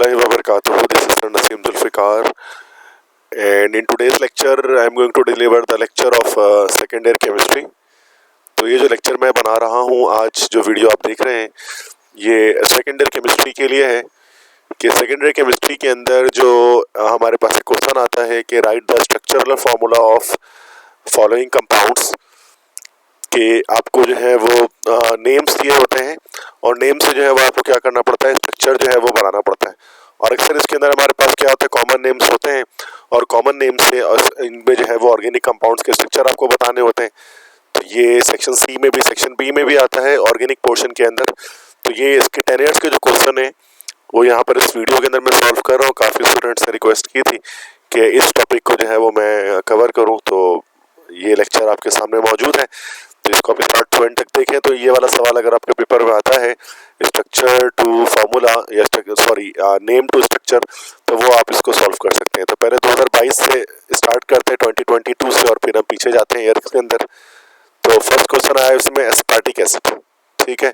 warahmatullahi wabarakatuh. This is Sir Naseem Zulfikar, and in today's lecture I am going to deliver the lecture of second year chemistry. तो ये जो lecture मैं बना रहा हूँ आज, जो वीडियो आप देख रहे हैं, ये सेकेंड ईयर केमिस्ट्री के लिए है कि सेकेंड ईयर केमिस्ट्री के अंदर जो हमारे पास एक क्वेश्चन आता है कि right the structural formula of following compounds, कि आपको जो है वो नेम्स दिए होते हैं और नेम से जो है वो आपको क्या करना पड़ता है, स्ट्रक्चर जो है वो बनाना पड़ता है। और अक्सर इसके अंदर हमारे पास क्या होता है, कॉमन नेम्स होते हैं और कॉमन नेम से इनमें जो है वो ऑर्गेनिक कंपाउंड्स के स्ट्रक्चर आपको बताने होते हैं। तो ये सेक्शन सी में भी, सेक्शन बी में भी आता है ऑर्गेनिक पोर्शन के अंदर। तो ये इसके 10 ईयर्स के जो क्वेश्चन है वो यहाँ पर इस वीडियो के अंदर मैं सॉल्व कर रहा हूँ। काफ़ी स्टूडेंट्स ने रिक्वेस्ट की थी कि इस टॉपिक को जो है वो मैं कवर करूँ, तो ये लेक्चर आपके सामने मौजूद है। तो इसको आप स्टार्ट टू एंड तक देखें। तो ये वाला सवाल अगर आपके पेपर में आता है, स्ट्रक्चर टू फार्मूला या नेम टू स्ट्रक्चर, तो वो आप इसको सॉल्व कर सकते हैं। तो पहले 2022 से स्टार्ट करते हैं, 2022 से, और फिर हम पीछे जाते हैं ईयर के अंदर। तो फर्स्ट क्वेश्चन आया इसमें एस्पार्टिक एसिड। ठीक है,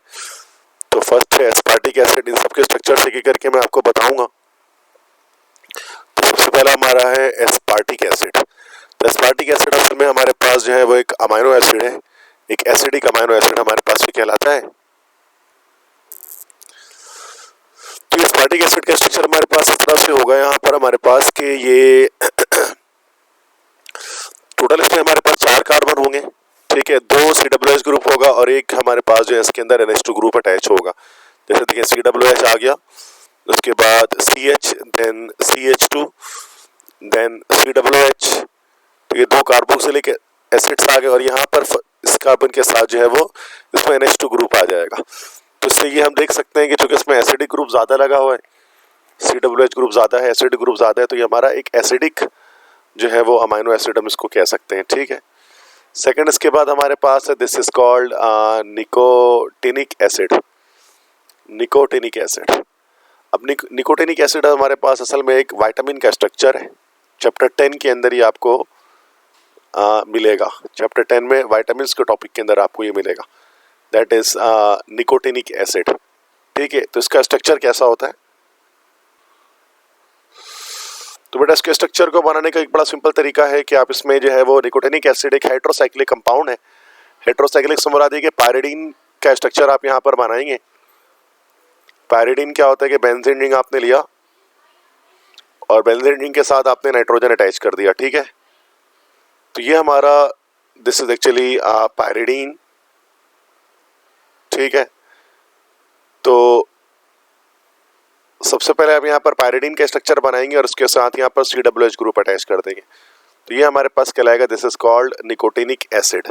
तो फर्स्ट है एस्पार्टिक एसिड। इन सबके स्ट्रक्चर एक एक करके मैं आपको बताऊंगा। तो सबसे पहला हमारा है एस्पार्टिक एसिड। तो एस्पार्टिक एसिड असल में हमारे पास जो है वो एक अमाइनो एसिड है, एक एसिडिक अमाइनो एसिड हमारे पास ये कहलाता है। तो एस्पार्टिक एसिड का स्ट्रक्चर हमारे पास इस तरह से होगा यहाँ पर हमारे पास कि ये टोटल इसमें हमारे पास 4 कार्बन होंगे। ठीक है, 2 COH ग्रुप होगा और एक हमारे पास जो है इसके अंदर NH2 ग्रुप अटैच होगा। जैसे देखिए COH आ गया, उसके बाद CH, then CH2, then COH। तो ये 2 कार्बोक्सिलिक एसिड्स आ गए और यहाँ पर इस कार्बन के साथ जो है वो इसमें NH2 ग्रुप आ जाएगा। तो इससे ये हम देख सकते हैं कि चूंकि इसमें एसिडिक ग्रुप ज़्यादा लगा हुआ है, COH ग्रुप ज़्यादा है, एसिडिक ग्रुप ज़्यादा है, तो ये हमारा एक एसिडिक जो है वो अमाइनो एसिड हम इसको कह सकते हैं। ठीक है, सेकंड इसके बाद हमारे पास है, this is called nicotinic acid. Nicotinic acid, अब निकोटिनिक एसिड हमारे पास असल में एक विटामिन का स्ट्रक्चर है। चैप्टर 10 के अंदर ये आपको मिलेगा। चैप्टर 10 में विटामिन के टॉपिक के अंदर आपको ये मिलेगा, दैट इज निकोटिनिक एसिड। ठीक है, तो इसका स्ट्रक्चर कैसा होता है? तो बेटा इसके स्ट्रक्चर को बनाने का एक बड़ा सिंपल तरीका है कि आप इसमें जो है वो निकोटिनिक एसिड एक हाइड्रोसाइक्लिक कंपाउंड है। हाइड्रोसाइक्लिक से मुराद है कि पायरिडीन का स्ट्रक्चर आप यहाँ पर बनाएंगे। पायरिडीन क्या होता है कि बेंजीन रिंग आपने लिया और बेंजीन रिंग के साथ आपने नाइट्रोजन अटैच कर दिया। ठीक है, तो ये हमारा दिस इज एक्चुअली पायरिडीन। ठीक है, तो सबसे पहले आप यहाँ पर पायरिडीन का स्ट्रक्चर बनाएंगे और उसके साथ यहाँ पर COH ग्रुप अटैच कर देंगे। तो ये हमारे पास कहलाएगा, this is called nicotinic acid.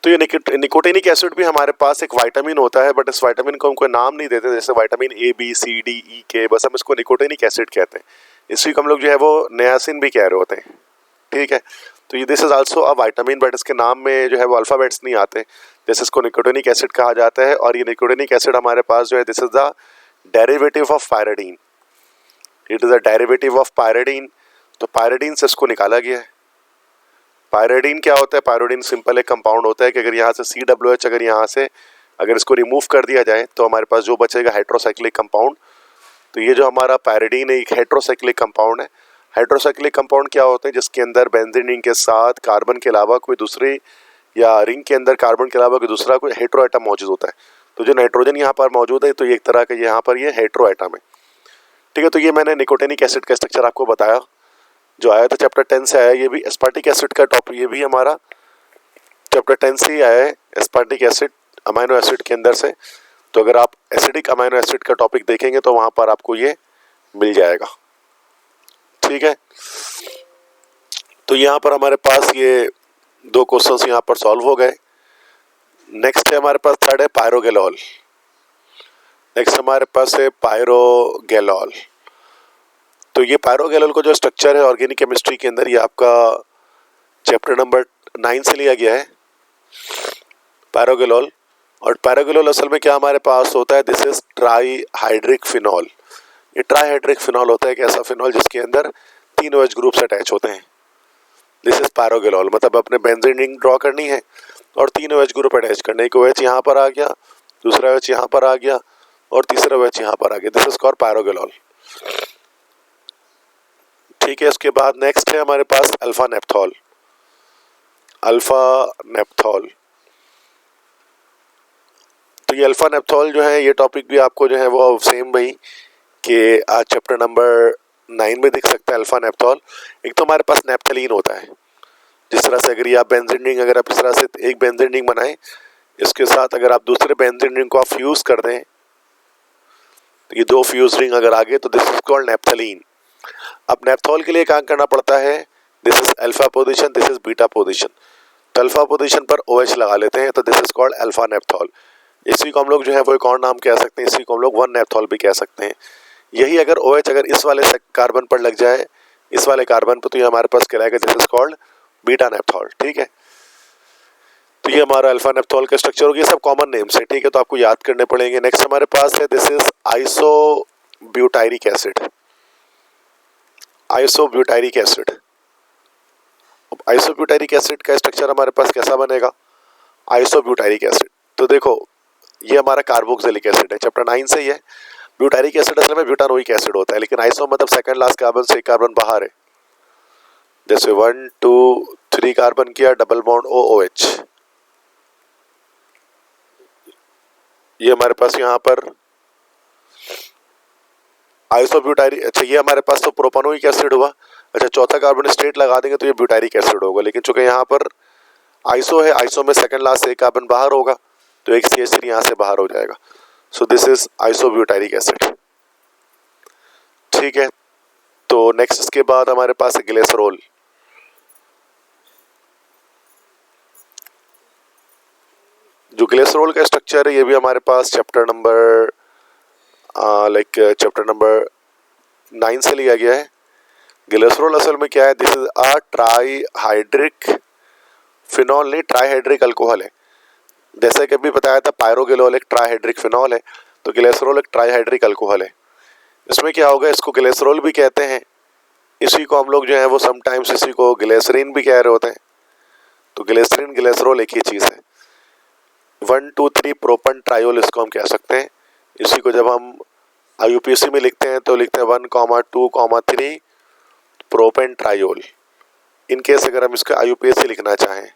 तो ये निकोटिनिक एसिड भी हमारे पास एक विटामिन होता है, बट इस विटामिन को हम कोई नाम नहीं देते, जैसे vitamin A, B, C, D, E, K, बस हम इसको निकोटिनिक एसिड कहते हैं। इसी को हम लोग जो है वो नियासिन भी कह रहे होते हैं। ठीक है, तो ये this is also a vitamin, but इसके नाम में जो है वो अल्फाबेट्स नहीं आते, जैसे इसको निकोटिनिक एसिड कहा जाता है। और ये निकोटिनिक एसिड हमारे पास जो है, this is the derivative of pyridine. It is a derivative of pyridine. तो पायरिडीन से इसको निकाला गया है। पायरिडीन क्या होता है? पायरिडीन सिंपल एक कंपाउंड होता है कि अगर यहाँ से COH अगर इसको रिमूव कर दिया जाए तो हमारे पास जो बचेगा हाइड्रोसाइक्लिक कंपाउंड। तो ये जो हमारा पायरिडीन है एक हाइड्रोसाइक्लिक कंपाउंड है। हाइड्रोसाइक्लिक कंपाउंड क्या होते हैं? जिसके अंदर बेंजीन रिंग के साथ कार्बन के अलावा कोई दूसरे, या रिंग के अंदर कार्बन के अलावा कोई दूसरा कोई हेटेरो एटम मौजूद होता है। तो जो नाइट्रोजन यहाँ पर मौजूद है, तो ये एक तरह का यहाँ पर ये हेटेरो एटम है। ठीक है, तो ये मैंने निकोटिनिक एसिड का स्ट्रक्चर आपको बताया, जो आया था चैप्टर 10 से आया। ये भी एस्पार्टिक एसिड का टॉपिक, ये भी हमारा चैप्टर 10 से ही आया है, एस्पार्टिक एसिड अमाइनो एसिड के अंदर से। तो अगर आप एसिडिक अमाइनो एसिड का टॉपिक देखेंगे तो वहाँ पर आपको ये मिल जाएगा। ठीक है, तो यहाँ पर हमारे पास ये 2 क्वेश्चंस यहाँ पर सॉल्व हो गए। नेक्स्ट है हमारे पास, थर्ड है पायरोगेलॉल। नेक्स्ट हमारे पास है पायरोगेलॉल। तो ये पायरोगेलॉल को जो स्ट्रक्चर है ऑर्गेनिक केमिस्ट्री के अंदर, ये आपका चैप्टर नंबर 9 से लिया गया है, पायरोगेलॉल। और पायरोगेलॉल असल में क्या हमारे पास होता है, दिस इज ट्राईहाइड्रिक फिनॉल। ये ट्राईहाइड्रिक फिनॉल होता है एक ऐसा फिनॉल जिसके अंदर 3 OH ग्रुप्स अटैच होते हैं। दिस इज पायरोगेलॉल, मतलब अपने बेंजीन रिंग ड्रॉ करनी है और 3 OH ग्रुप अटैच करने। एक OH यहाँ पर आ गया, दूसरा OH यहाँ पर आ गया, और तीसरा OH यहाँ पर आ गया, दिस इज कॉल्ड पायरोगेनोल। ठीक है, इसके बाद नेक्स्ट है हमारे पास अल्फा नेप्थॉल। अल्फा नेप्थॉल, तो ये अल्फा नेप्थॉल जो है, ये टॉपिक भी आपको जो है वो सेम वही कि आज चैप्टर नंबर 9 में दिख सकता है अल्फा नेप्थॉल। एक तो हमारे पास नेप्थलीन होता है, जिस तरह से अगर ये आप बेंजीन रिंग, अगर आप इस तरह से एक बेंजीन रिंग बनाएं, इसके साथ अगर आप दूसरे बेंजीन रिंग को आप फ्यूज कर दें, तो ये दो फ्यूज रिंग अगर आगे, तो दिस इज कॉल्ड नेप्थलीन। अब नेप्थॉल के लिए काम करना पड़ता है, this is alpha position, this is beta position. तो अल्फा पोजीशन पर OH लगा लेते हैं, तो दिस इज कॉल्ड अल्फा नेप्थॉल। इसी को हम लोग जो है वो एक और नाम कह सकते हैं, इसी को हम लोग 1 नेप्थॉल भी कह सकते हैं। यही अगर OH अगर इस वाले कार्बन पर लग जाए, इस वाले कार्बन पर, तो ये हमारे पास कहलाएगा दिस इज कॉल्ड बीटा नेप्थॉल। ठीक है, तो ये हमारा अल्फा नेप्थॉल का स्ट्रक्चर हो गया, सब कॉमन नेम्स है। ठीक है, तो आपको याद करने पड़ेंगे। नेक्स्ट हमारे पास है this is isobutyric acid. Isobutyric acid, isobutyric acid का स्ट्रक्चर हमारे पास कैसा बनेगा? आइसोब्यूटाइरिक एसिड, तो देखो ये हमारा कार्बोक्सिलिक एसिड है, चैप्टर 9 से ही है। ब्यूटाइरिक एसिड असल में ब्यूटानोइक एसिड होता है, लेकिन आइसो मतलब सेकंड लास्ट कार्बन से एक कार्बन बाहर है। जैसे 1 2 3 कार्बन किया, डबल बॉन्ड OH, ये हमारे पास यहाँ पर आइसोब्यूटाइरिक। अच्छा, ये हमारे पास तो प्रोपानोइक एसिड हुआ। अच्छा, चौथा कार्बन स्ट्रेट लगा देंगे तो ये ब्यूटाइरिक एसिड होगा, लेकिन चूंकि यहाँ पर आइसो है, आइसो में सेकंड लास्ट से एक कार्बन बाहर होगा, तो एक CH3 यहाँ से बाहर हो जाएगा। So this is isobutyric acid. ठीक है, तो नेक्स्ट इसके बाद हमारे पास है ग्लिसरॉल। जो ग्लिसरॉल का स्ट्रक्चर है, ये भी हमारे पास चैप्टर नंबर चैप्टर नंबर 9 से लिया गया है। ग्लिसरॉल असल में क्या है? This is a trihydric phenol, नहीं ट्राईहाइड्रिक अल्कोहल है। जैसे कि अभी बताया था पायरोगेनोल एक ट्राईहाइड्रिक फिनॉल है, तो ग्लिसरॉल एक ट्राईहाइड्रिक अल्कोहल है। इसमें क्या होगा, इसको ग्लिसरॉल भी कहते हैं, इसी को हम लोग जो है वो समटाइम्स इसी को ग्लिसरीन भी कह रहे होते हैं। तो ग्लिसरीन ग्लिसरॉल एक ही चीज़ है। 1 2 3 प्रोपन ट्रायोल इसको हम कह सकते हैं। इसी को जब हम IUPAC में लिखते हैं तो लिखते हैं 1 2 3 प्रोपेन ट्रायोल। इन केस अगर हम इसका IUPAC लिखना चाहें,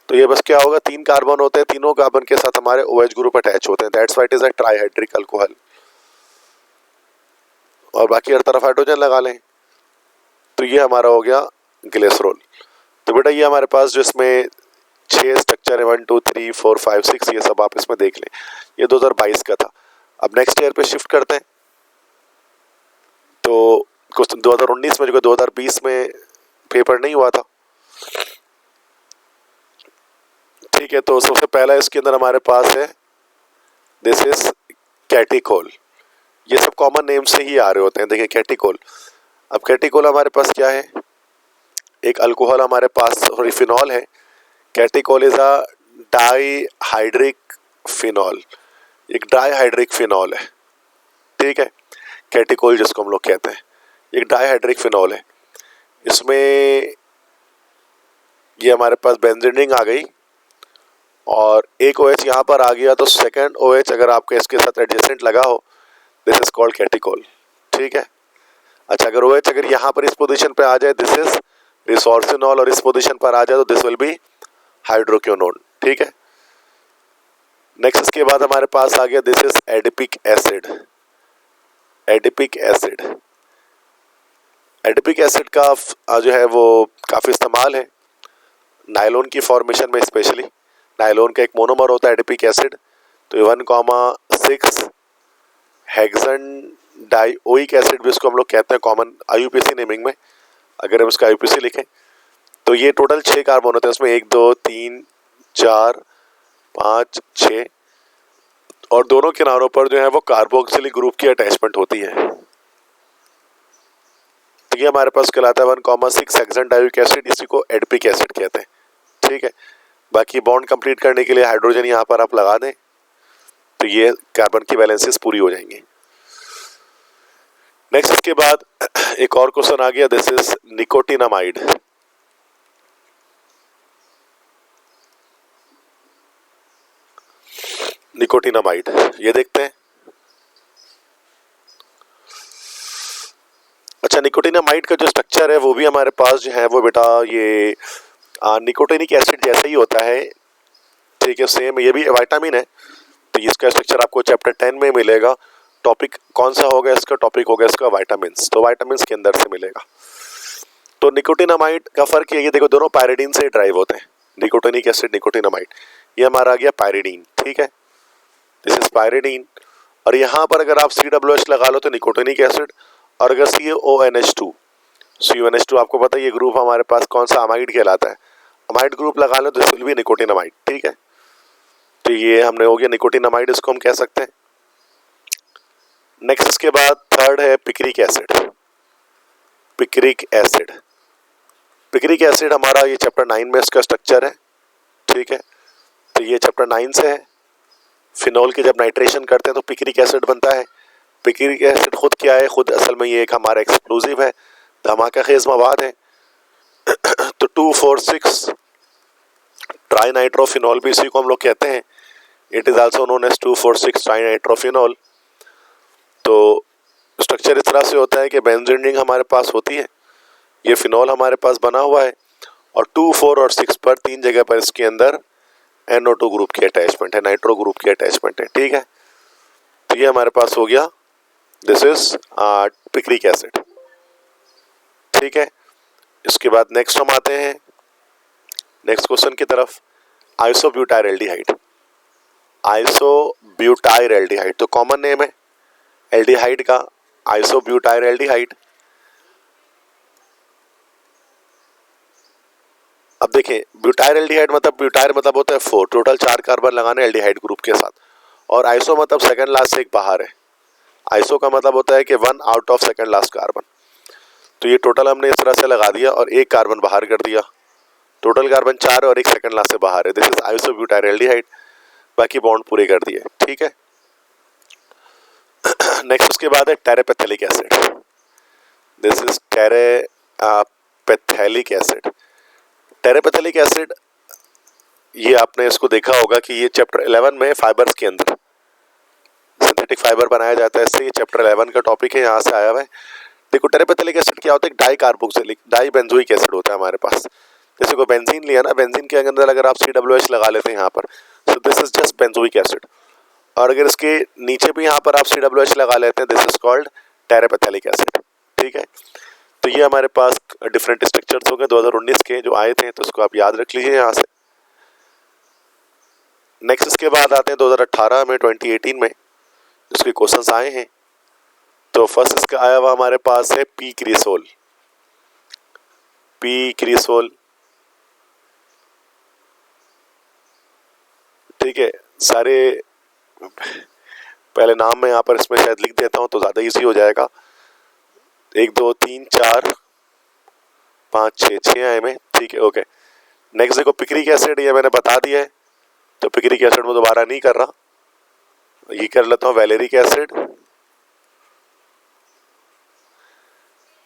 तो ये बस क्या होगा, 3 कार्बन होते हैं, तीनों कार्बन के साथ हमारे OH ग्रुप अटैच होते हैं, that's why it is a trihydric alcohol. और बाकी हर तरफ हाइड्रोजन लगा लें, तो ये हमारा हो गया ग्लिसरॉल। तो बेटा ये हमारे पास जो इसमें 6 स्ट्रक्चर है, 1 2 3 4 5 6, ये सब आप इसमें देख लें। ये 2022 का था। अब नेक्स्ट ईयर पे शिफ्ट करते हैं, तो कुछ 2019 में, जो 2020 में पेपर नहीं हुआ था। ठीक है, तो सबसे पहला इसके अंदर हमारे पास है दिस इज कैटिकोल। ये सब कॉमन नेम से ही आ रहे होते हैं। देखिए कैटिकोल, अब कैटिकोल हमारे पास क्या है? एक अल्कोहल हमारे पास फिनॉल है। कैटिकोल इज अ डाईहाइड्रिक फिनॉल, एक डाईहाइड्रिक फिनॉल है। ठीक है, कैटिकोल जिसको हम लोग कहते हैं, एक डाईहाइड्रिक फिनॉल है। इसमें ये हमारे पास बेंजीन रिंग आ गई और एक OH यहाँ पर आ गया, तो सेकंड OH अगर आपके इसके साथ एडजेसेंट लगा हो, दिस इज कॉल्ड कैटिकोल। ठीक है, अच्छा अगर OH अगर यहाँ पर इस पोजीशन पे आ जाए, दिस इज रिसोर्सिनॉल, और इस पोजीशन पर आ जाए तो दिस विल बी हाइड्रोक्विनोन। ठीक है, नेक्स्ट इसके बाद हमारे पास आ गया this is adipic acid. Adipic acid, adipic acid का जो है वो काफ़ी इस्तेमाल है नायलॉन की फॉर्मेशन में, स्पेशली नायलॉन का एक मोनोमर होता है एडिपिक एसिड। तो 1,6 हेक्सन डाइओइक एसिड भी इसको हम लोग कहते हैं कॉमन IUPAC नेमिंग में। अगर हम इसका IUPAC लिखें तो ये टोटल 6 कार्बन होते हैं, उसमें 1 2 3 4 5 6, और दोनों किनारों पर जो है वो कार्बोक्सिलिक ग्रुप की अटैचमेंट होती है। तो ये हमारे पास कहलाता है 1,6 हेक्सन डाइओइक एसिड, इसी को एडिपिक एसिड कहते हैं। ठीक है, बाकी बॉन्ड कंप्लीट करने के लिए हाइड्रोजन यहाँ पर आप लगा दें, तो ये कार्बन की वैलेंसीज पूरी हो जाएंगी। नेक्स्ट इसके बाद एक और क्वेश्चन आ गया, दिस इज निकोटिनामाइड। निकोटिनामाइड, ये देखते हैं। अच्छा, निकोटिनामाइड का जो स्ट्रक्चर है वो भी हमारे पास जो है वो बेटा ये निकोटिनिक एसिड जैसा ही होता है, ठीक है, सेम। ये भी विटामिन है, तो इसका स्ट्रक्चर आपको चैप्टर 10 में मिलेगा। टॉपिक कौन सा होगा इसका? टॉपिक होगा इसका विटामिन्स, तो विटामिन्स के अंदर से मिलेगा। तो निकोटिनामाइड का फर्क ये देखो, दोनों पायरिडीन से ड्राइव होते हैं, निकोटिनिक एसिड, निकोटिनामाइड। ये हमारा आ गया पायरिडीन, ठीक है, दिस इज पायरिडीन। और यहाँ पर अगर आप COOH लगा लो तो निकोटिनिक एसिड, और अगर CONH2 आपको पता है ये ग्रुप हमारे पास कौन सा अमाइड कहलाता है, अमाइड ग्रुप लगा लो तो दिस विल बी निकोटिनामाइड, ठीक है। तो ये हमने हो गया निकोटिनामाइड, इसको हम कह सकते हैं। नेक्स्ट इसके बाद थर्ड है picric acid. Picric acid, picric acid हमारा ये चैप्टर 9 में इसका स्ट्रक्चर है, ठीक है। तो ये चैप्टर 9 से है। फिनोल के जब नाइट्रेशन करते हैं तो पिक्रिक एसिड बनता है। पिक्रिक एसिड खुद क्या है? खुद असल में ये एक हमारा एक्सप्लोजिव है, धमाका खेज मवाद है। तो 2,4,6 ट्राई नाइट्रोफिनॉल भी इसी को हम लोग कहते हैं। It is also known as 2,4,6 trinitrophenol. तो स्ट्रक्चर इस तरह से होता है कि बेंजीन रिंग हमारे पास होती है, ये फिनॉल हमारे पास बना हुआ है, और 2, 4 और 6 पर 3 जगह पर इसके अंदर NO2 ग्रुप की अटैचमेंट है, नाइट्रो ग्रुप की अटैचमेंट है, ठीक है। तो ये हमारे पास हो गया, दिस इज पिक्रिक एसिड, ठीक है। इसके बाद नेक्स्ट हम आते हैं नेक्स्ट क्वेश्चन की तरफ, आइसोब्यूटाइलडिहाइड। आइसोब्यूटाइलडिहाइड तो कॉमन नेम है एल्डिहाइड का, आइसोब्यूटाइलडिहाइड। अब देखें, ब्यूटाइलडिहाइड मतलब ब्यूटाइल मतलब होता है 4, टोटल 4 कार्बन लगाने एल्डिहाइड ग्रुप के साथ, और आइसो मतलब सेकंड लास्ट से एक बाहर है। आइसो का मतलब होता है कि 1 out of second last carbon. तो ये टोटल हमने इस तरह से लगा दिया और एक कार्बन बाहर कर दिया, टोटल कार्बन 4 और एक सेकंड लास्ट से बाहर है, दिस इज आइसोब्यूटाइलडिहाइड। बाकी बॉन्ड पूरे कर दिए, ठीक है। नेक्स्ट उसके बाद है terephthalic acid, this is terephthalic acid. Terephthalic acid, ये आपने इसको देखा होगा कि ये चैप्टर 11 में फाइबर्स के अंदर सिंथेटिक फाइबर बनाया जाता है, इससे ये चैप्टर 11 का टॉपिक है, यहाँ से आया हुआ है। देखो टेरेपेथेलिक एसिड क्या होता है? Dicarboxylic dibenzoic acid होता है हमारे पास। जैसे को बेंजीन लिया ना, बेंजीन के अंदर अगर आप COOH लगा लेते हैं यहाँ पर, सो this is just benzoic acid. और अगर इसके नीचे भी यहाँ पर आप COOH लगा लेते हैं, दिस इज कॉल्ड टेरेपेथेलिक एसिड, ठीक है। तो ये हमारे पास डिफरेंट स्ट्रक्चर्स हो गए 2019 के जो आए थे, तो इसको आप याद रख लीजिए यहाँ से। नेक्स्ट इसके बाद आते हैं 2018 में, 2018 में इसके क्वेश्चंस आए हैं। तो फर्स्ट इसका आया हुआ हमारे पास है पी क्रिसोल। पी क्रिसोल, ठीक है। सारे पहले नाम मैं यहाँ पर इसमें शायद लिख देता हूँ तो ज़्यादा इजी हो जाएगा। 1, 2, 3, 4, 5, 6 आए में, ठीक है, ओके। नेक्स्ट देखो पिक्रिक एसिड, ये मैंने बता दिया है, तो पिक्रिक एसिड में दोबारा नहीं कर रहा, ये कर लेता हूँ वैलेरिक एसिड।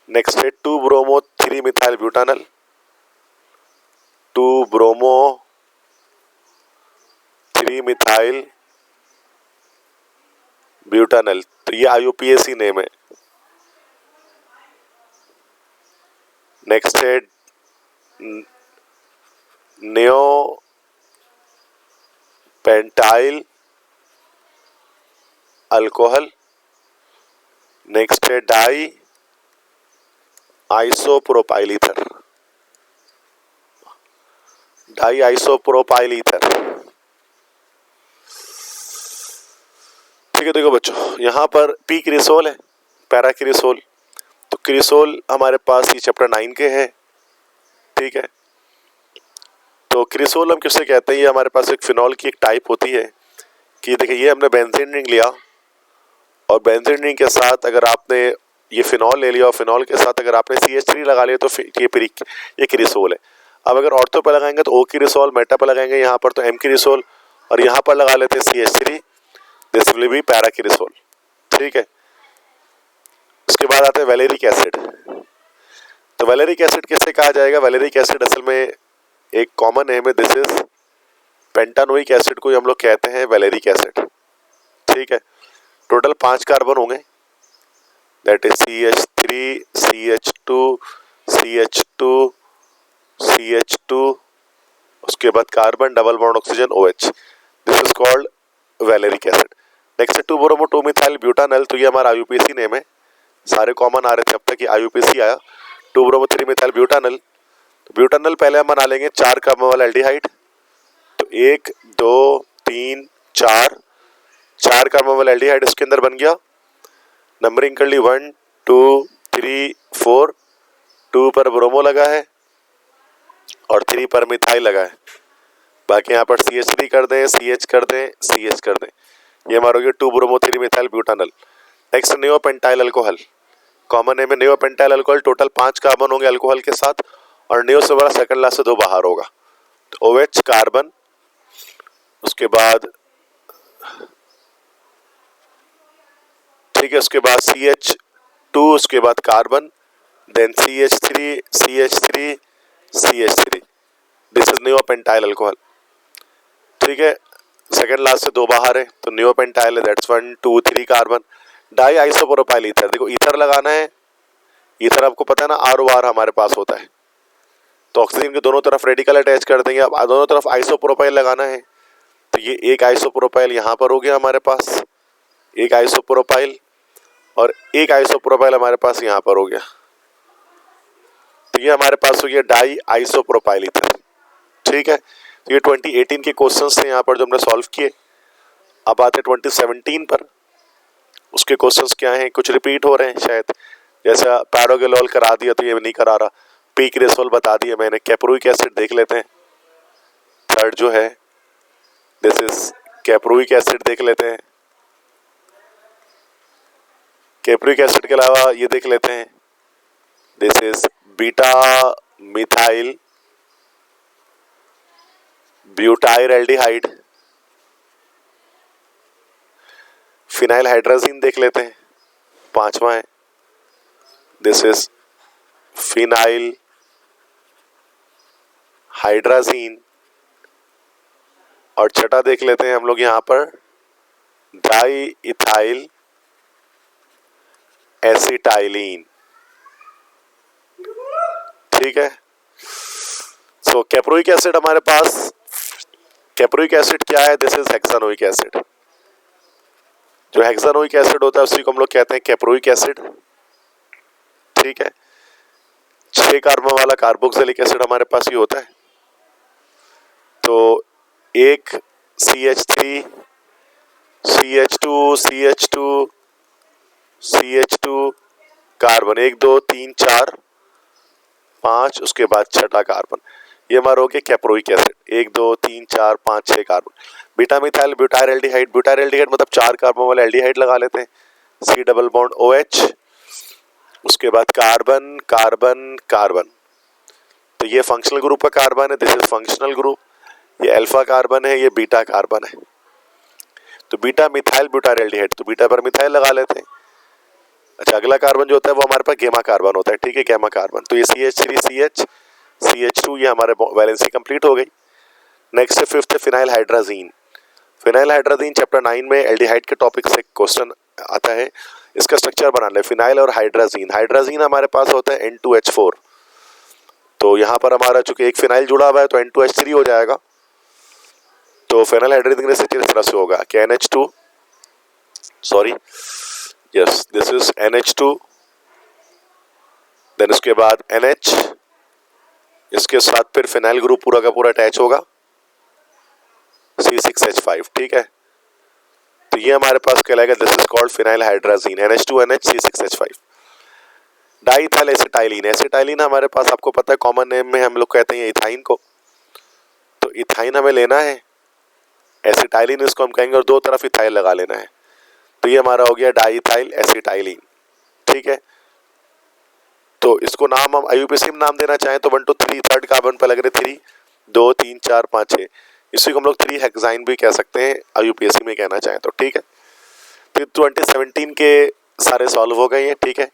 नेक्स्ट है 2-ब्रोमो-3-मिथाइल ब्यूटानल, 2-ब्रोमो-3-मिथाइल ब्यूटानल, तो ये IUPAC नेम है। नेक्स्ट है नियोपेंटाइल अल्कोहल। नेक्स्ट है diisopropyl ether, diisopropyl ether, ठीक है। देखो बच्चों, यहाँ पर पी क्रिसोल है, पैरा क्रिसोल। तो क्रिसोल हमारे पास ये चैप्टर 9 के है, ठीक है। तो क्रिसोल हम किससे कहते हैं? ये हमारे पास एक फिनॉल की एक टाइप होती है कि देखिए, ये हमने बेंजीन रिंग लिया, और बेंजीन रिंग के साथ अगर आपने ये फिनॉल ले लिया, और फिनॉल के साथ अगर आपने CH3 लगा लिया, तो ये क्रिसोल है। अब अगर ऑर्थो पे लगाएंगे तो O क्रिसोल, मेटा पे लगाएंगे यहाँ पर तो M क्रिसोल, और यहाँ पर लगा लेते हैं CH3, this will be para cresol, ठीक है। उसके बाद आता है वैलेरिक एसिड। तो वैलेरिक एसिड किससे कहा जाएगा? वैलेरिक एसिड असल में एक कॉमन नेम है, दिस इज पेंटानोइक एसिड को हम लोग कहते हैं वैलेरिक एसिड। ठीक है, टोटल 5 कार्बन होंगे, that is CH3 CH2 CH2 CH2, उसके बाद carbon double bond oxygen OH, this is called valeric acid. Next two bromo two methyl butanal, तो ये हमारा IUPAC नेम है, सारे कॉमन आ रहे थे अब तक, ये IUPAC आया। 2-ब्रोमो 3-मिथाइल ब्यूटानल, तो ब्यूटानल पहले हम बना लेंगे 4 कार्बन वाला एल्डिहाइड, तो 1 2 3 4 कार्बन वाला एल्डिहाइड इसके अंदर बन गया। नंबरिंग कर ली 1 2 3 4, 2 पर ब्रोमो लगा है और 3 पर मिथाइल लगा है, बाकी यहाँ पर CH3 कर दें, CH कर दें, CH कर दें, ये हमारा हो गया two bromo three methyl butanal. Next neopentyl alcohol, common name है नियोपेंटाइल अल्कोहल, टोटल 5 कार्बन होंगे अल्कोहल के साथ, और नियो से बड़ा सेकंड लास्ट से 2 बाहर होगा, तो OH कार्बन, उसके बाद ठीक है, उसके बाद CH2, उसके बाद carbon, then CH3 CH3 CH3, this is neopentyl alcohol. ठीक है, सेकंड लास्ट से 2 बाहर है, तो नियोपेंटाइल है, that's 1 2 3 carbon. Diisopropyl ether, देखो ईथर लगाना है, ईथर आपको पता है ना ROR हमारे पास होता है, तो ऑक्सीजन के दोनों तरफ रेडिकल अटैच कर देंगे। अब दोनों तरफ आइसोप्रोपाइल लगाना है, तो ये एक आइसोप्रोपाइल यहाँ पर हो गया हमारे पास, एक आइसोप्रोपाइल, और एक आइसोप्रोपाइल हमारे पास यहाँ पर हो गया, तो ये हमारे पास हो गया डाई आइसोप्रोपाइल ईथर। ठीक है, तो ये 2018 के क्वेश्चंस थे यहाँ पर जो हमने सॉल्व किए। अब आते 2017 पर, उसके क्वेश्चंस क्या हैं, कुछ रिपीट हो रहे हैं शायद, जैसा पैरोगेलोल करा दिया तो ये नहीं करा रहा, पीक्रेसोल बता दिया मैंने, कैप्रोइक एसिड देख लेते हैं, थर्ड जो है दिस इज कैप्रोइक एसिड देख लेते हैं, कैप्रोइक एसिड के अलावा ये देख लेते हैं, this is beta methyl butyl aldehyde, phenyl hydrazine देख लेते हैं, 5वां है, दिस इज फिनाइल हाइड्राजीन, और छठा देख लेते हैं हम लोग यहाँ पर डाई इथाइल एसिटाइलिन। ठीक है, सो कैप्रोइक एसिड हमारे पास, कैप्रोइक एसिड क्या है, दिस इज हेक्सानोइक एसिड, जो हेक्सानोइक एसिड होता है उसी को हम लोग कहते हैं कैप्रोइक एसिड। ठीक है, 6 कार्बन वाला कार्बोक्सिलिक एसिड हमारे पास ही होता है, तो एक CH3 CH2 CH2 CH2 carbon, 1 2 3 4 5, उसके बाद छठा कार्बन, ये हमारा हो गया caproic acid, 1 2 3 4 5 6 carbon. Beta methyl butyl aldehyde, butyl aldehyde मतलब 4 कार्बन वाले एल्डिहाइड लगा लेते हैं, C डबल बॉन्ड OH, उसके बाद कार्बन कार्बन कार्बन, तो ये फंक्शनल ग्रुप का कार्बन है, दिस इज फंक्शनल ग्रुप, ये अल्फा कार्बन है, ये बीटा कार्बन है, तो बीटा मिथाइल ब्यूटाइल एल्डिहाइड, तो बीटा पर मिथाइल लगा लेते हैं। अच्छा, अगला कार्बन जो होता है वो हमारे पास गेमा कार्बन होता है। ठीक है, गेमा कार्बन, तो ये CH3 CH CH2, ये हमारे वैलेंसी कंप्लीट हो गई। नेक्स्ट है 5th phenyl hydrazine. Phenyl hydrazine chapter 9 में एल्डिहाइड के टॉपिक से क्वेश्चन आता है, इसका स्ट्रक्चर बना ले, फिनाइल और हाइड्राजीन। हाइड्राजीन हमारे पास होता है N2H4, तो यहाँ पर हमारा चूंकि एक फिनाइल जुड़ा हुआ है तो N2H3 हो जाएगा, तो फिनाइल हाइड्राजीन से किस तरह से होगा कि NH2, sorry yes, this is NH2, then उसके बाद NH, इसके साथ फिर फिनाइल ग्रुप पूरा का पूरा अटैच होगा, C6H5। ठीक है, तो ये हमारे पास कहलाएगा, this is called phenyl hydrazine, NH2NH C6H5। Diethyl acetylene, acetylene हमारे पास आपको पता है कॉमन नेम में हम लोग कहते हैं इथाइन को, तो इथाइन हमें लेना है, एसिटाइलिन इसको हम कहेंगे, और 2 तरफ इथाइल लगा लेना है, तो ये हमारा हो गया डाईइथाइल एसिटाइलिन। ठीक है, तो इसको नाम हम IUPAC में नाम देना चाहें तो 1 2 3 थर्ड कार्बन पर लग रहे 3 2 3 4 5 6, इसी को हम लोग 3 हेक्साइन भी कह सकते हैं IUPAC में कहना चाहें तो। ठीक है, तो 2017 के सारे सॉल्व हो गए हैं। ठीक है,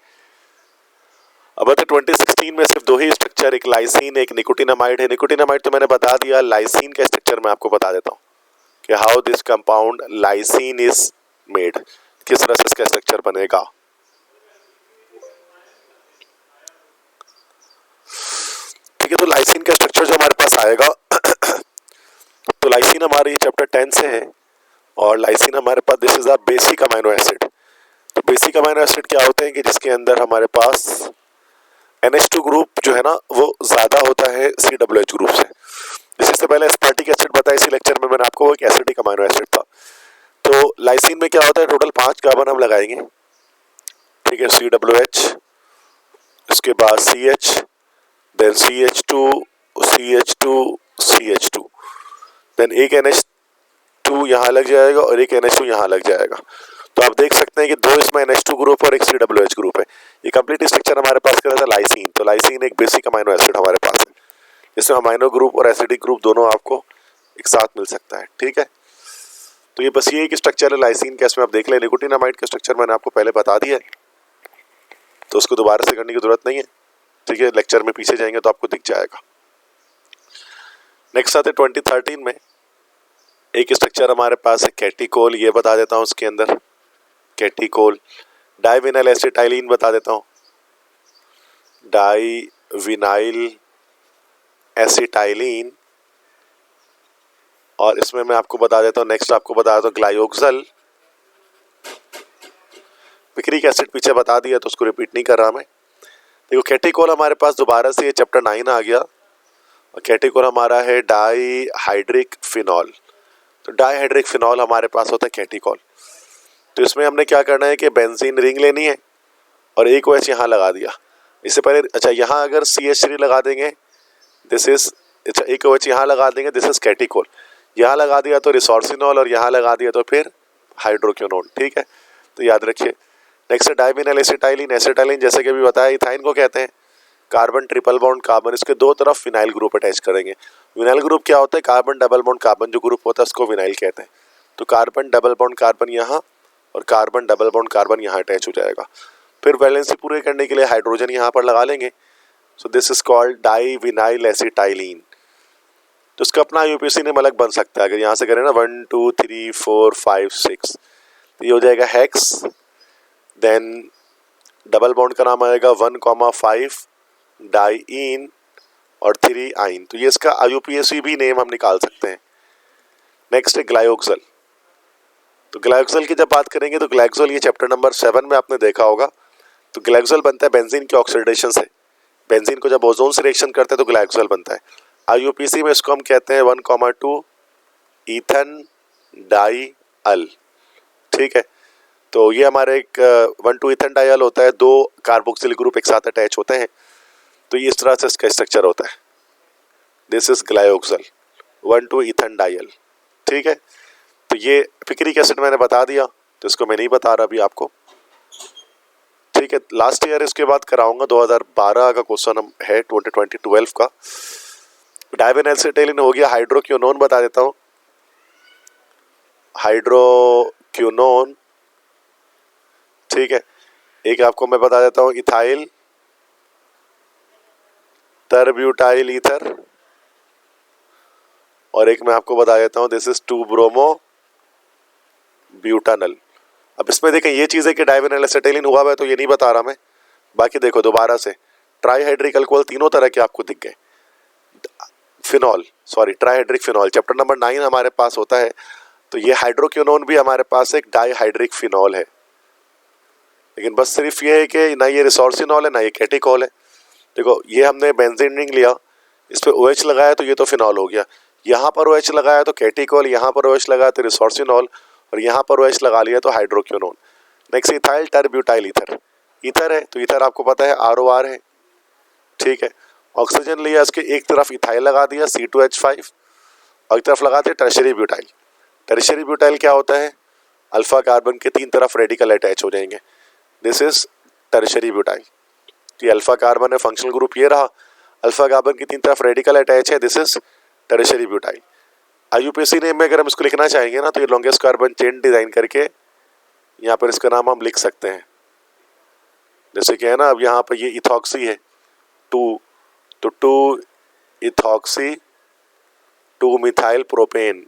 अब तो 2016 में सिर्फ दो ही स्ट्रक्चर, एक लाइसिन एक निकोटिनामाइड है। निकोटिनामाइड तो मैंने बता दिया। लाइसिन का स्ट्रक्चर मैं आपको बता देता हूँ कि how this compound lysine is made, किस तरह से इसका स्ट्रक्चर बनेगा। ठीक है, तो लाइसिन का स्ट्रक्चर जो हमारे पास आएगा तो लाइसिन हमारे चैप्टर 10 से है और लाइसिन हमारे पास this is a basic amino acid. तो बेसिक अमाइनो एसिड क्या होते हैं कि जिसके अंदर हमारे पास NH2 ग्रुप जो है ना वो ज्यादा होता है COOH ग्रुप से। इससे पहले एस्पार्टिक एसिड बताया इसी लेक्चर में मैंने आपको, वो एक एसिडिक अमाइनो एसिड था। तो लाइसिन में क्या होता है, टोटल 5 कार्बन हम लगाएंगे। ठीक है, COOH, उसके बाद CH, then CH2, CH2, CH2, then एक NH2 यहाँ लग जाएगा और एक NH2 यहाँ लग जाएगा। तो आप देख सकते हैं कि दो इसमें NH2 ग्रुप और एक COOH ग्रुप है। ये कंप्लीट स्ट्रक्चर हमारे पास क्या था, लाइसिन। तो लाइसिन एक बेसिक अमाइनो एसिड हमारे पास है, जिसमें अमाइनो ग्रुप और एसिडिक ग्रुप दोनों आपको एक साथ मिल सकता है। ठीक है, तो ये बस ये एक स्ट्रक्चर है लाइसिन का, इसमें आप देख लें। निकोटिनामाइड का स्ट्रक्चर मैंने आपको पहले बता दिया है, तो उसको दोबारा से करने की जरूरत नहीं है। ठीक है, लेक्चर में पीछे जाएंगे तो आपको दिख जाएगा। नेक्स्ट आते 2013 में एक स्ट्रक्चर हमारे पास है कैटिकोल, ये बता देता हूँ उसके अंदर कैटिकोल। डाइविनाइल एसिटाइलिन बता देता हूँ, डाइविनाइल एसिटाइलिन। और इसमें मैं आपको बता देता हूँ, नेक्स्ट आपको बता देता हूँ ग्लाइयोक्सल। पिक्रिक एसिड पीछे बता दिया तो उसको रिपीट नहीं कर रहा मैं। देखो कैटिकोल हमारे पास दोबारा से ये चैप्टर 9 आ गया और कैटिकोल हमारा है डाईहाइड्रिक फिनॉल। तो डाईहाइड्रिक फिनॉल हमारे पास होता है कैटिकोल। तो इसमें हमने क्या करना है कि बेंजीन रिंग लेनी है और एक OH यहाँ लगा दिया। इससे पहले अच्छा यहाँ अगर CH3 लगा देंगे, दिस इज, अच्छा एक OH यहाँ लगा देंगे, दिस इज कैटिकोल। यहाँ लगा दिया तो रिसोर्सिनॉल और यहाँ लगा दिया तो फिर हाइड्रोक्विनोन। ठीक है, तो याद रखिए। नेक्स्ट है डाइविनाइल एसिटाइलिन। एसिटाइलिन जैसे कि अभी बताया इथाइन को कहते हैं। कार्बन ट्रिपल बॉन्ड कार्बन, इसके दो तरफ फिनाइल ग्रुप अटैच करेंगे। विनाइल ग्रुप क्या होता है, कार्बन डबल बॉन्ड कार्बन जो ग्रुप होता है उसको विनाइल कहते हैं। तो कार्बन डबल बॉन्ड कार्बन यहाँ और कार्बन डबल बॉन्ड कार्बन यहाँ अटैच हो जाएगा। फिर वैलेंसी पूरे करने के लिए हाइड्रोजन यहाँ पर लगा लेंगे। So this is called divinyl acetylene. तो उसका अपना IUPAC नेम अलग बन सकता है। अगर यहाँ से करें ना 1 2 3 4 5 6 तो ये हो जाएगा हेक्स। देन डबल बॉन्ड का नाम आएगा 1,5 डाइईन और 3 आइन। तो ये इसका IUPAC भी नेम हम निकाल सकते हैं। नेक्स्ट है ग्लाइयोक्सल। तो ग्लाइयोक्सल की जब बात करेंगे तो ग्लाइयोक्सल ये चैप्टर नंबर 7 में आपने देखा होगा। तो ग्लाइयोक्सल बनता है बेंजीन के ऑक्सीडेशन से। बेंजीन को जब ओजोन से रिएक्शन करते हैं तो ग्लाइयोक्सल बनता है। IUPAC में इसको हम कहते हैं 1,2 ईथन डाइअल। ठीक है, तो ये हमारे एक 1,2 ईथन डाइअल होता है, दो कार्बोक्सिल ग्रुप एक साथ अटैच होते हैं। तो ये इस तरह से इसका स्ट्रक्चर होता है। This is glyoxal 1,2 ethane dial. ठीक है, तो ये पिक्रिक एसिड मैंने बता दिया तो इसको मैं नहीं बता रहा अभी आपको। ठीक है, लास्ट ईयर इसके बाद कराऊंगा 2012 का क्वेश्चन हम है 2012 का। डाइविनाइल एसिटाइलिन हो गया। हाइड्रोक्विनोन बता देता हूँ, हाइड्रोक्विनोन। ठीक है, एक आपको मैं बता देता हूँ इथाइल टरब्यूटाइल ईथर और एक मैं आपको बता देता हूँ दिस इज 2 ब्रोमो ब्यूटानल। अब इसमें देखें ये चीज़ है कि डाइविनाइल एसिटाइलिन हुआ है तो ये नहीं बता रहा मैं। बाकी देखो दोबारा से ट्राईहाइड्रिक अल्कोहल तीनों तरह के आपको दिख गए। Phenol, sorry trihydric phenol chapter number 9 हमारे पास होता है। तो ये हाइड्रोक्विनोन भी हमारे पास एक डाईहाइड्रिक फिनॉल है। लेकिन बस सिर्फ ये है कि ना ये रिसोर्सिनॉल है ना ये कैटिकोल है। देखो ये हमने बेंजीन रिंग लिया, इस पर OH लगाया तो ये तो फिनॉल हो गया। यहाँ पर OH लगाया तो कैटिकोल, यहाँ पर OH लगाया तो रिसोर्सिनॉल और यहाँ पर OH लगा लिया तो hydroquinone. Next ethyl tert butyl ether. Ether है तो ईथर आपको पता है ROR है। ठीक है, ऑक्सीजन लिया, इसके एक तरफ इथाइल लगा दिया C2H5 और एक तरफ लगा दिया टर्शियरी ब्यूटाइल। टर्शियरी ब्यूटाइल क्या होता है, अल्फा कार्बन के 3 तरफ रेडिकल अटैच हो जाएंगे। This is tertiary butyl. तो ये अल्फा कार्बन है, फंक्शनल ग्रुप ये रहा। अल्फा कार्बन की 3 तरफ रेडिकल अटैच है, this is tertiary butyl. IUPAC name में अगर हम इसको लिखना चाहेंगे ना तो ये लॉन्गेस्ट कार्बन चेन डिजाइन करके यहाँ पर इसका नाम हम लिख सकते हैं जैसे कि है ना, अब यहाँ पर ये इथॉक्सी है 2, तो 2 इथॉक्सी 2 मिथाइल प्रोपेन,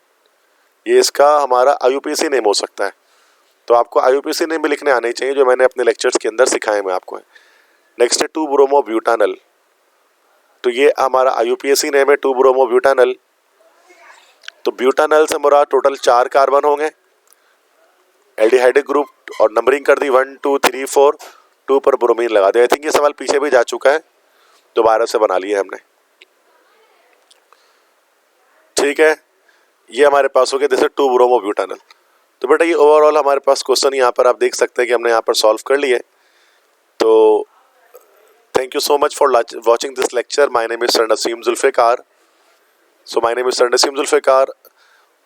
ये इसका हमारा IUPAC नेम हो सकता है। तो आपको IUPAC नेम भी लिखने आने चाहिए, जो मैंने अपने लेक्चर्स के अंदर सिखाए मैं आपको। नेक्स्ट है 2 ब्रोमो ब्यूटानल, तो ये हमारा IUPAC नेम है 2 ब्रोमो ब्यूटानल। तो ब्यूटानल से हमारा टोटल 4 कार्बन होंगे, एल्डिहाइडिक ग्रुप, और नंबरिंग कर दी 1 2 3 4, 2 पर ब्रोमीन लगा दिया। आई थिंक ये सवाल पीछे भी जा चुका है, दोबारा से बना लिया हमने। ठीक है, ये हमारे पास हो गया जैसे 2 ब्रोमो ब्यूटानल। तो बेटा ये ओवरऑल हमारे पास क्वेश्चन यहाँ पर आप देख सकते हैं कि हमने यहाँ पर सॉल्व कर लिए। तो thank you so much for watching this lecture. My name is sir Naseem Zulfikar.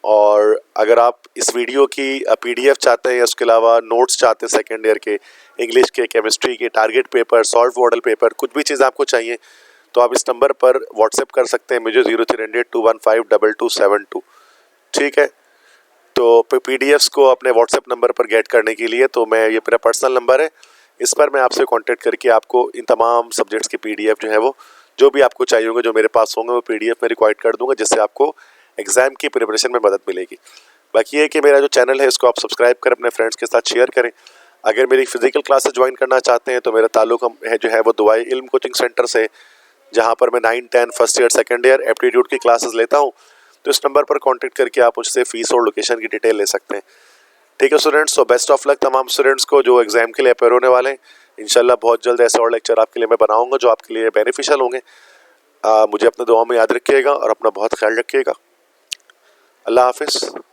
और अगर आप इस वीडियो की PDF चाहते हैं या उसके अलावा नोट्स चाहते हैं सेकेंड ईयर के, इंग्लिश के, केमिस्ट्री के, target paper, solve model paper, कुछ भी चीज़ आपको चाहिए तो आप इस नंबर पर व्हाट्सएप कर सकते हैं मुझे 030021522272। ठीक है, तो PDFs को अपने व्हाट्सएप नंबर पर गेट करने के लिए तो मैं, ये मेरा पर्सनल नंबर है, इस पर मैं आपसे कांटेक्ट करके आपको इन तमाम सब्जेक्ट्स के PDF जो है वो जो भी आपको चाहिए होंगे, जो मेरे पास होंगे, वो PDF में रिक्वायर्ड कर दूंगा, जिससे आपको एग्जाम की प्रिपरेशन में मदद मिलेगी। बाकी ये कि मेरा जो चैनल है इसको आप सब्सक्राइब करें, अपने फ्रेंड्स के साथ शेयर करें। अगर मेरी फिजिकल क्लासेस ज्वाइन करना चाहते हैं तो मेरा ताल्लुक है जो है वो दुआई इल्म कोचिंग सेंटर से, जहाँ पर मैं 9, 10 first year second year aptitude की क्लासेस लेता हूँ। तो इस नंबर पर कांटेक्ट करके आप मुझसे फीस और लोकेशन की डिटेल ले सकते हैं। ठीक है स्टूडेंट्स, तो बेस्ट ऑफ लक तमाम स्टूडेंट्स को जो एग्जाम के लिए अपेयर होने वाले हैं। इंशाल्लाह बहुत जल्द ऐसे और लेक्चर आपके लिए मैं बनाऊंगा जो आपके लिए बेनिफिशियल होंगे। मुझे अपने दुआ में याद रखिएगा और अपना बहुत ख्याल रखिएगा। अल्लाह हाफिज़।